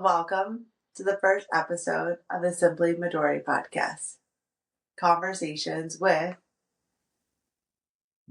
Welcome to the first episode of the Simply Midori podcast. Conversations with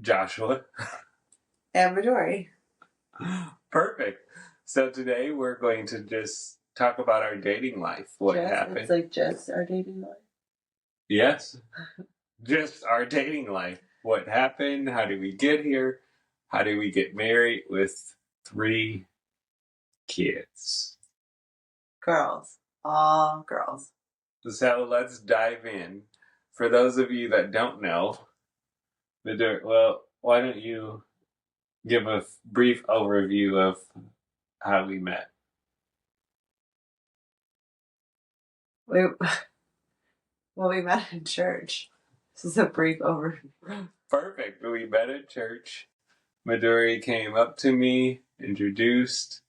Joshua and Midori. Perfect. So today we're going to just talk about our dating life. What happened? It's like just our dating life. Yes. Just our dating life. What happened? How did we get here? How did we get married with 3 kids? Girls. All girls. So let's dive in. For those of you that don't know, why don't you give a brief overview of how we met? We met in church. This is a brief overview. Perfect. We met at church. Midori came up to me, introduced.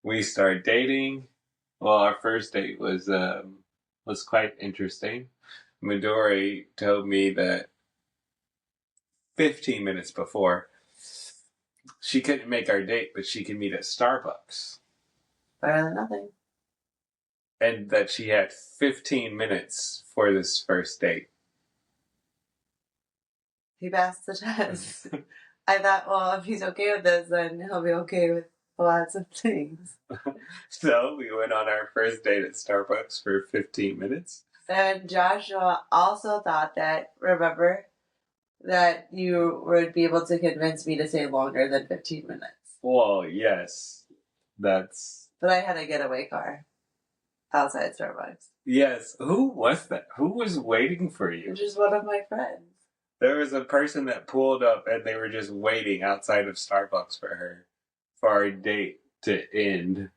We started dating. Well, our first date was quite interesting. Midori told me that 15 minutes before she couldn't make our date, but she could meet at Starbucks. Better than nothing. And that she had 15 minutes for this first date. He passed the test. I thought, well, if he's okay with this, then he'll be okay with lots of things. So we went on our first date at Starbucks for 15 minutes. And Joshua also thought that, remember, that you would be able to convince me to stay longer than 15 minutes. Well, yes. But I had a getaway car outside Starbucks. Yes. Who was that? Who was waiting for you? Just one of my friends. There was a person that pulled up and they were just waiting outside of Starbucks for our date to end.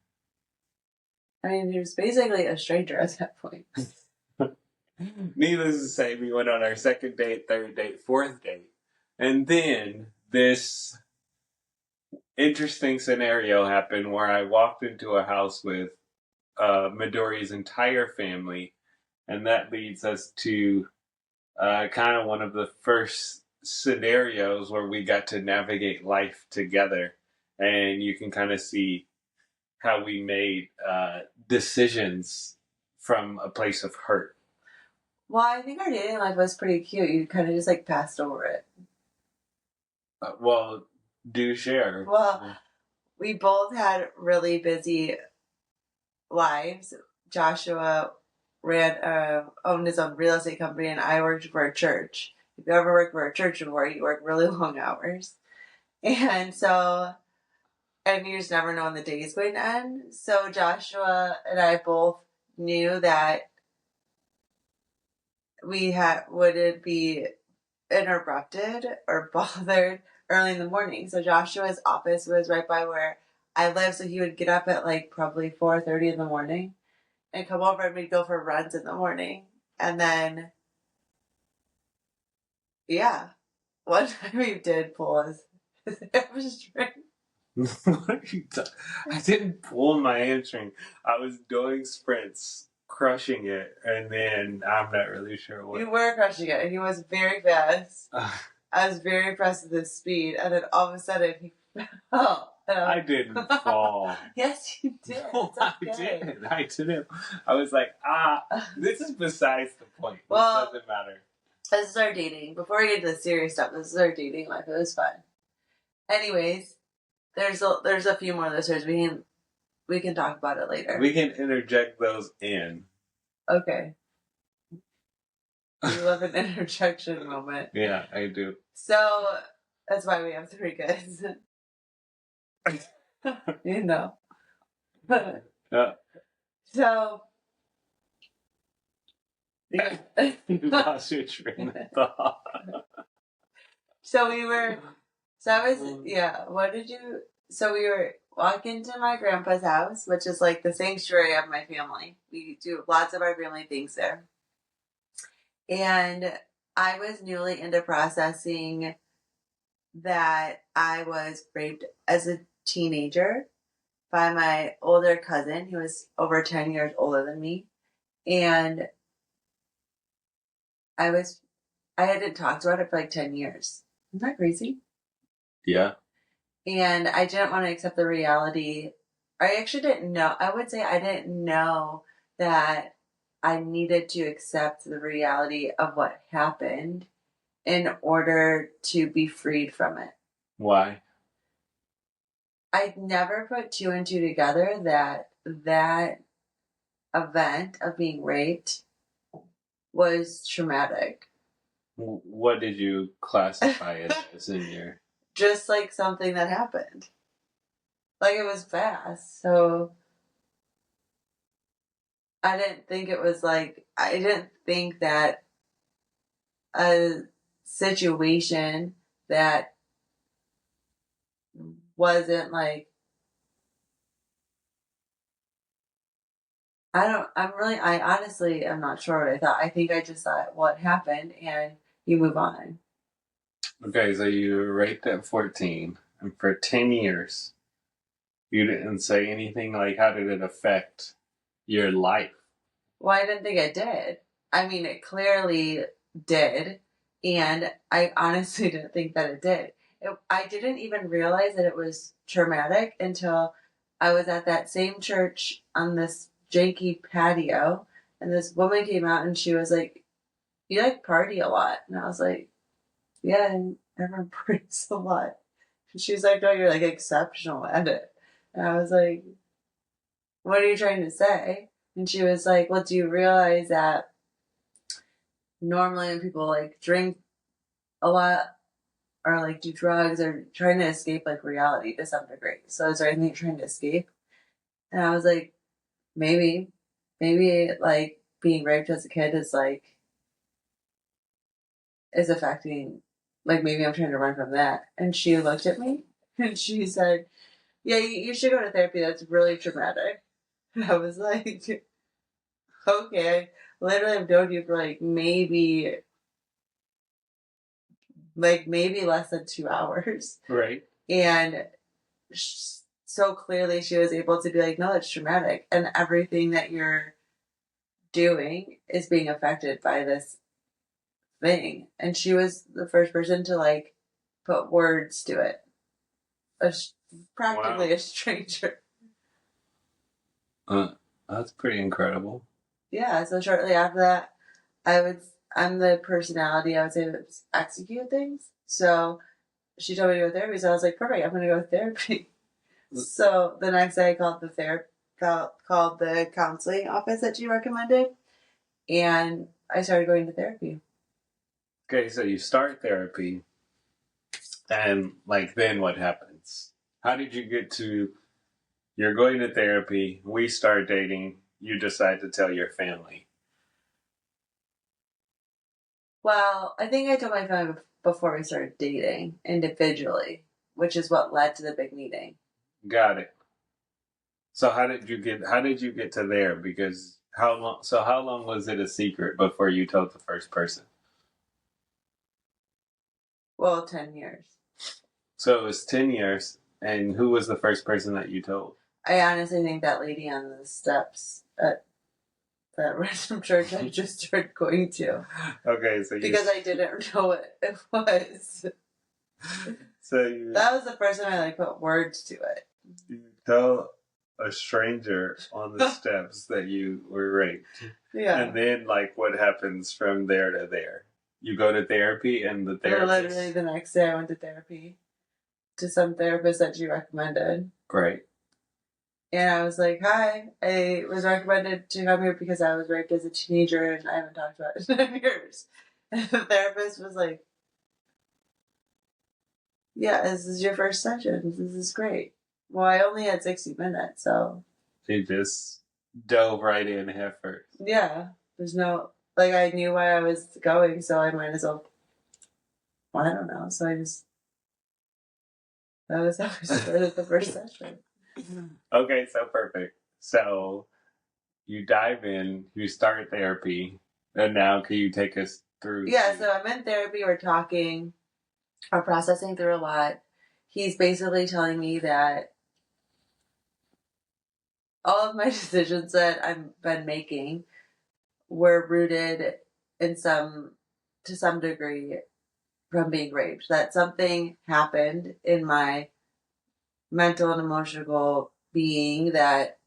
I mean, he was basically a stranger at that point. Needless to say, we went on our second date, third date, fourth date. And then this interesting scenario happened where I walked into a house with Midori's entire family. And that leads us to kind of one of the first scenarios where we got to navigate life together. And you can kind of see how we made decisions from a place of hurt. Well, I think our dating life was pretty cute. You kind of just like passed over it. Well, do share. Well, we both had really busy lives. Joshua owned his own real estate company, and I worked for a church. If you ever worked for a church before, you work really long hours. And so, and you just never know when the day is going to end. So Joshua and I both knew that we wouldn't be interrupted or bothered early in the morning. So Joshua's office was right by where I live, so he would get up at like probably 4:30 in the morning and come over, and we'd go for runs in the morning. And then, yeah, one time he did pull his hamstring. What are you talking? I didn't pull my hamstring. I was doing sprints, crushing it, and then I'm not really sure what. You were crushing it, and he was very fast. I was very impressed with his speed, and then all of a sudden he fell. I didn't fall. Yes, you did. No, okay. I didn't. I was like, this is besides the point. Well, it doesn't matter. This is our dating. Before we get to the serious stuff, this is our dating life. It was fun. Anyways, there's a few more listeners. We can talk about it later. We can interject those in. Okay. You love an interjection moment. Yeah, I do. So that's why we have 3 kids. You know. Yeah. So. You lost your train of thought. So we were walking to my grandpa's house, which is like the sanctuary of my family. We do lots of our family things there. And I was newly into processing that I was raped as a teenager by my older cousin. He was over 10 years older than me. And I hadn't talked about it for like 10 years. Isn't that crazy? Yeah. And I didn't want to accept the reality I actually didn't know. I would say I didn't know that I needed to accept the reality of what happened in order to be freed from it. Why? I never put two and two together that that event of being raped was traumatic. What did you classify it as in your? Just like something that happened. Like it was fast. So I didn't think it was like, I didn't think that a situation that wasn't like, I honestly am not sure what I thought. I think I just thought what happened and you move on. Okay, so you were raped at 14, and for 10 years, you didn't say anything like how did it affect your life? Well, I didn't think it did. I mean, it clearly did. And I honestly didn't think that it did. I didn't even realize that it was traumatic until I was at that same church on this janky patio. And this woman came out and she was like, "You like party a lot." And I was like, "Yeah, everyone parties a lot." And she was like, "No, you're like exceptional at it." And I was like, "What are you trying to say?" And she was like, "Well, do you realize that normally when people like drink a lot or like do drugs or trying to escape like reality to some degree. So is there anything you're trying to escape?" And I was like, maybe like being raped as a kid is like is affecting like maybe I'm trying to run from that. And she looked at me and she said, "Yeah, you should go to therapy. That's really traumatic." And I was like, okay, literally I've known you for maybe less than 2 hours. Right. And so clearly she was able to be like, "No, that's traumatic. And everything that you're doing is being affected by this thing." And she was the first person to like put words to it. A, Practically Wow. a stranger. Uh, that's pretty incredible. Yeah, so shortly after that, I'm the personality I would say that execute things. So she told me to go to therapy, so I was like, perfect, I'm gonna go to therapy. So the next day I called the counseling office that she recommended, and I started going to therapy. Okay, so you start therapy, and like then what happens? How did you get to you're going to therapy, we start dating, you decide to tell your family? Well, I think I told my family before we started dating individually, which is what led to the big meeting. Got it. So how did you get to there? Because how long was it a secret before you told the first person? Well, 10 years. So it was 10 years, and who was the first person that you told? I honestly think that lady on the steps at that random church I just started going to. Okay, so because I didn't know what it was. so That was the first time I like put words to it. you tell a stranger on the steps that you were raped. Yeah. And then like what happens from there to there? You go to therapy and the therapist. Literally the next day I went to therapy to some therapist that she recommended. Great. And I was like, "Hi, I was recommended to come here because I was raped as a teenager and I haven't talked about it in 10 years." And the therapist was like, "Yeah, this is your first session. This is great." Well, I only had 60 minutes, so. She just dove right in head first. Yeah, there's no, like, I knew why I was going, so I might as well, well, I don't know. So that was how I started the first session. Okay, so perfect. So you dive in, you start therapy, and now can you take us through? Yeah, so I'm in therapy, we're talking, we're processing through a lot. He's basically telling me that all of my decisions that I've been making were rooted in to some degree, from being raped. That something happened in my mental and emotional being that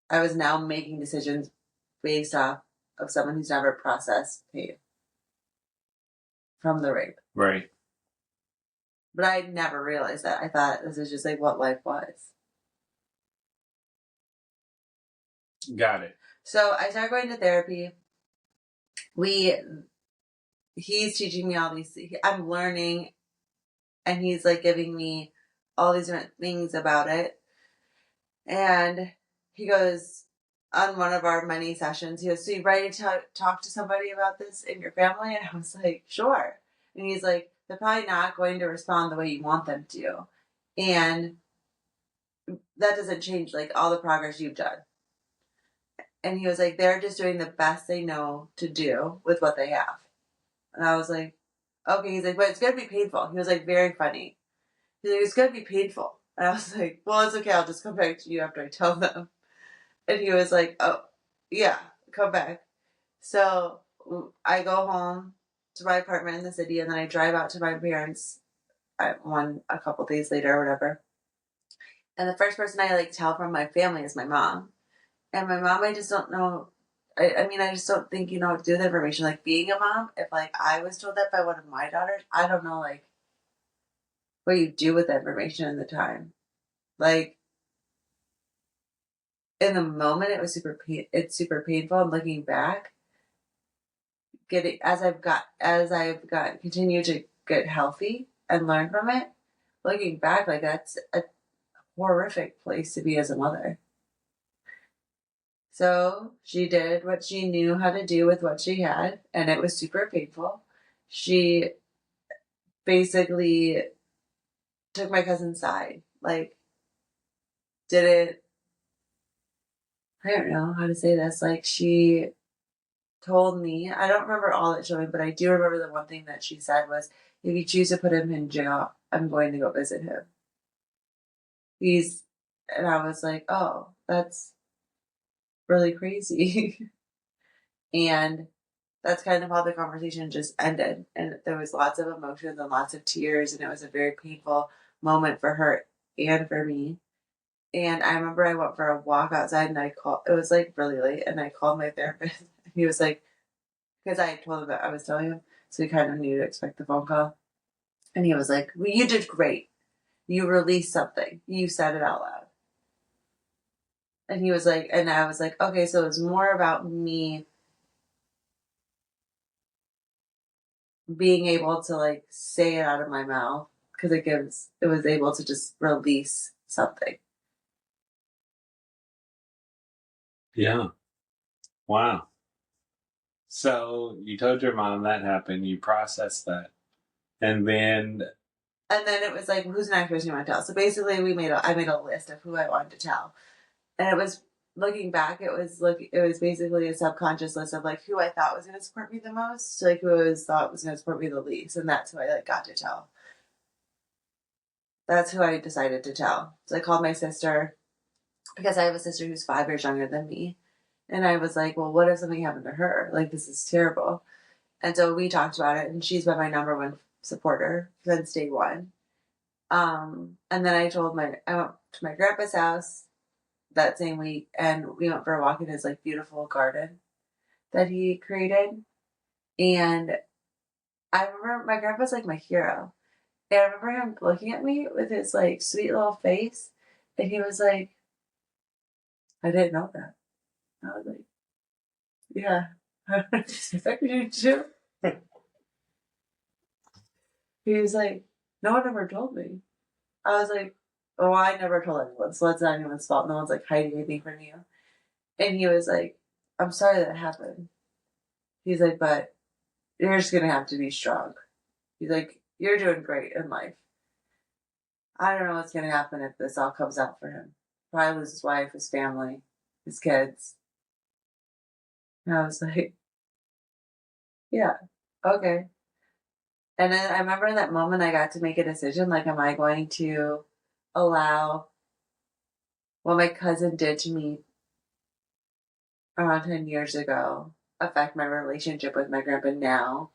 I was now making decisions based off of someone who's never processed pain from the rape. Right. But I never realized that. I thought this is just like what life was. Got it. So I started going to therapy. He's teaching me all these. I'm learning, and he's like giving me all these different things about it. And he goes on one of our many sessions. He goes, "So you ready to talk to somebody about this in your family?" And I was like, "Sure." And he's like, "They're probably not going to respond the way you want them to, and that doesn't change like all the progress you've done." And he was like, "They're just doing the best they know to do with what they have." And I was like, "Okay." He's like, "But it's gonna be painful." He was like, very funny. He's like, "It's gonna be painful." And I was like, "Well, it's okay. I'll just come back to you after I tell them." And he was like, "Oh, yeah, come back." So I go home to my apartment in the city, and then I drive out to my parents a couple days later or whatever. And the first person I like tell from my family is my mom. And my mom, I just don't know. I mean, I just don't think you know what to do with information. Like being a mom, if like I was told that by one of my daughters, I don't know like what you do with that information in the time. Like in the moment, it was it's super painful. And looking back, getting as I've got continue to get healthy and learn from it. Looking back, like that's a horrific place to be as a mother. So she did what she knew how to do with what she had, and it was super painful. She basically took my cousin's side. Like, did it, I don't know how to say this. Like, she told me, I don't remember all that she told me, but I do remember the one thing that she said was, if you choose to put him in jail, I'm going to go visit him. And I was like, oh, that's really crazy. And that's kind of how the conversation just ended. And there was lots of emotions and lots of tears, and it was a very painful moment for her and for me. And I remember I went for a walk outside, and it was like really late, and I called my therapist. And he was like, because I told him that I was telling him, so he kind of knew to expect the phone call. And he was like, well, you did great. You released something. You said it out loud. And he was like, and I was like, okay, so it was more about me being able to like say it out of my mouth because it was able to just release something. Yeah. Wow. So you told your mom that happened. You processed that, and then And then it was like, who's the next person you want to tell? So basically, I made a list of who I wanted to tell, and it was looking back, it was basically a subconscious list of like who I thought was going to support me the most, to like who I thought was going to support me the least, and that's who I like got to tell. That's who I decided to tell. So I called my sister because I have a sister who's 5 years younger than me, and I was like, well, what if something happened to her? Like this is terrible. And so we talked about it, and she's been my number one supporter since day one. And then I went to my grandpa's house that same week, and we went for a walk in his like beautiful garden that he created. And I remember my grandpa's like my hero. And I remember him looking at me with his like sweet little face, and he was like, "I didn't know that." I was like, "Yeah, I expect you to." He was like, "No one ever told me." I was like, "Oh, I never told anyone, so that's not anyone's fault. No one's like hiding anything from you." And he was like, "I'm sorry that happened." He's like, "But you're just gonna have to be strong." He's like, "You're doing great in life. I don't know what's gonna happen if this all comes out for him. Probably lose his wife, his family, his kids." And I was like, "Yeah, okay." And then I remember in that moment I got to make a decision, like, am I going to allow what my cousin did to me around 10 years ago affect my relationship with my grandpa now?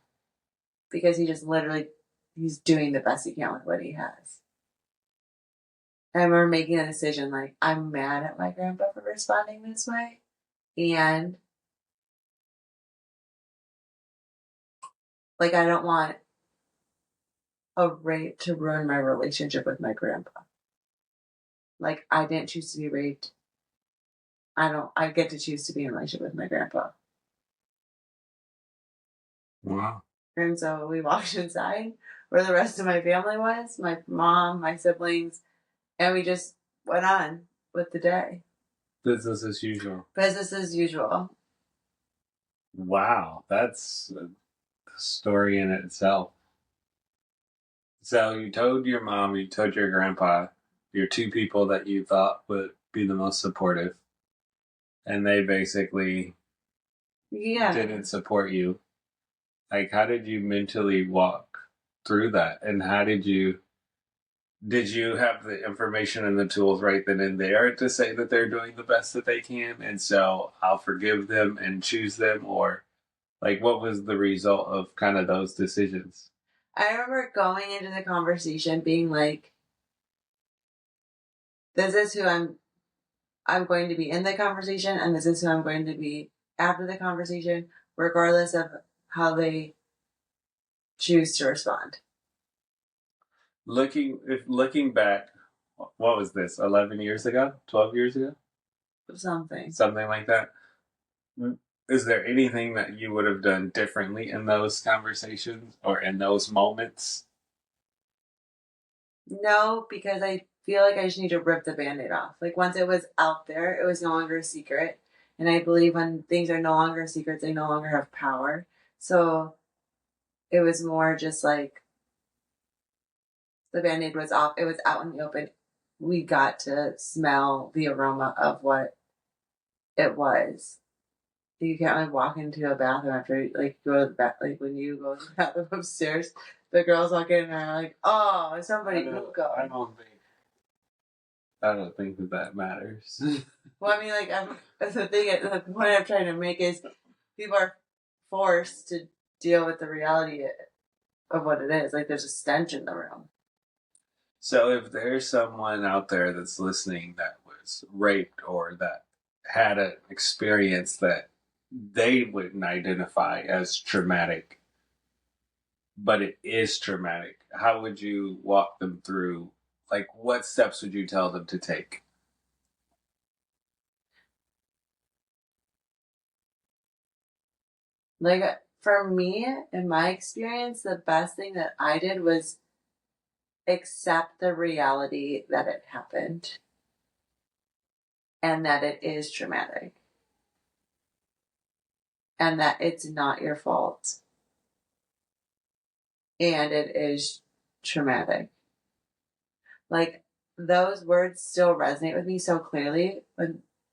Because he just literally, he's doing the best he can with what he has. I remember making a decision like, I'm mad at my grandpa for responding this way. And like, I don't want a rape to ruin my relationship with my grandpa. Like, I didn't choose to be raped. I get to choose to be in a relationship with my grandpa. Wow. And so we walked inside where the rest of my family was, my mom, my siblings, and we just went on with the day. Business as usual. Business as usual. Wow, that's a story in itself. So you told your mom, you told your grandpa, your two people that you thought would be the most supportive, and they basically didn't support you. Like, how did you mentally walk through that? And how did you have the information and the tools right then and there to say that they're doing the best that they can? And so I'll forgive them and choose them, or like, what was the result of kind of those decisions? I remember going into the conversation being like, this is who I'm going to be in the conversation, and this is who I'm going to be after the conversation, regardless of how they choose to respond. Looking back, what was this? 11 years ago? 12 years ago? Something. Something like that. Is there anything that you would have done differently in those conversations or in those moments? No, because I feel like I just need to rip the band-aid off. Like once it was out there, it was no longer a secret. And I believe when things are no longer secrets, they no longer have power. So it was more just like the band-aid was off. It was out in the open. We got to smell the aroma of what it was. You can't like walk into a bathroom after like go to the bath. Like when you go to the bathroom upstairs, the girls walk in and are like, "Oh, somebody go." I don't think that matters. Well, I mean, like that's the thing. The point I'm trying to make is people are forced to deal with the reality of what it is. Like there's a stench in the room. So if there's someone out there that's listening that was raped or that had an experience that they wouldn't identify as traumatic, but it is traumatic, how would you walk them through? Like, what steps would you tell them to take? Like for me, in my experience, the best thing that I did was accept the reality that it happened and that it is traumatic and that it's not your fault and it is traumatic. Like those words still resonate with me so clearly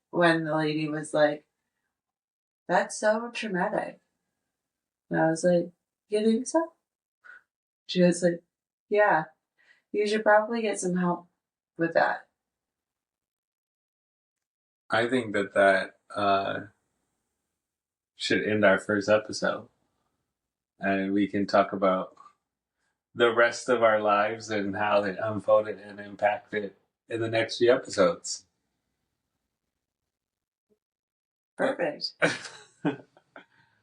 when the lady was like, "That's so traumatic." And I was like, "You think so?" She was like, "Yeah, you should probably get some help with that." I think that should end our first episode. And we can talk about the rest of our lives and how it unfolded and impacted in the next few episodes. Perfect.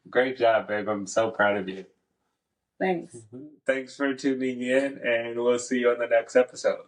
Great job, babe. I'm so proud of you. Thanks. Thanks for tuning in, and we'll see you on the next episode.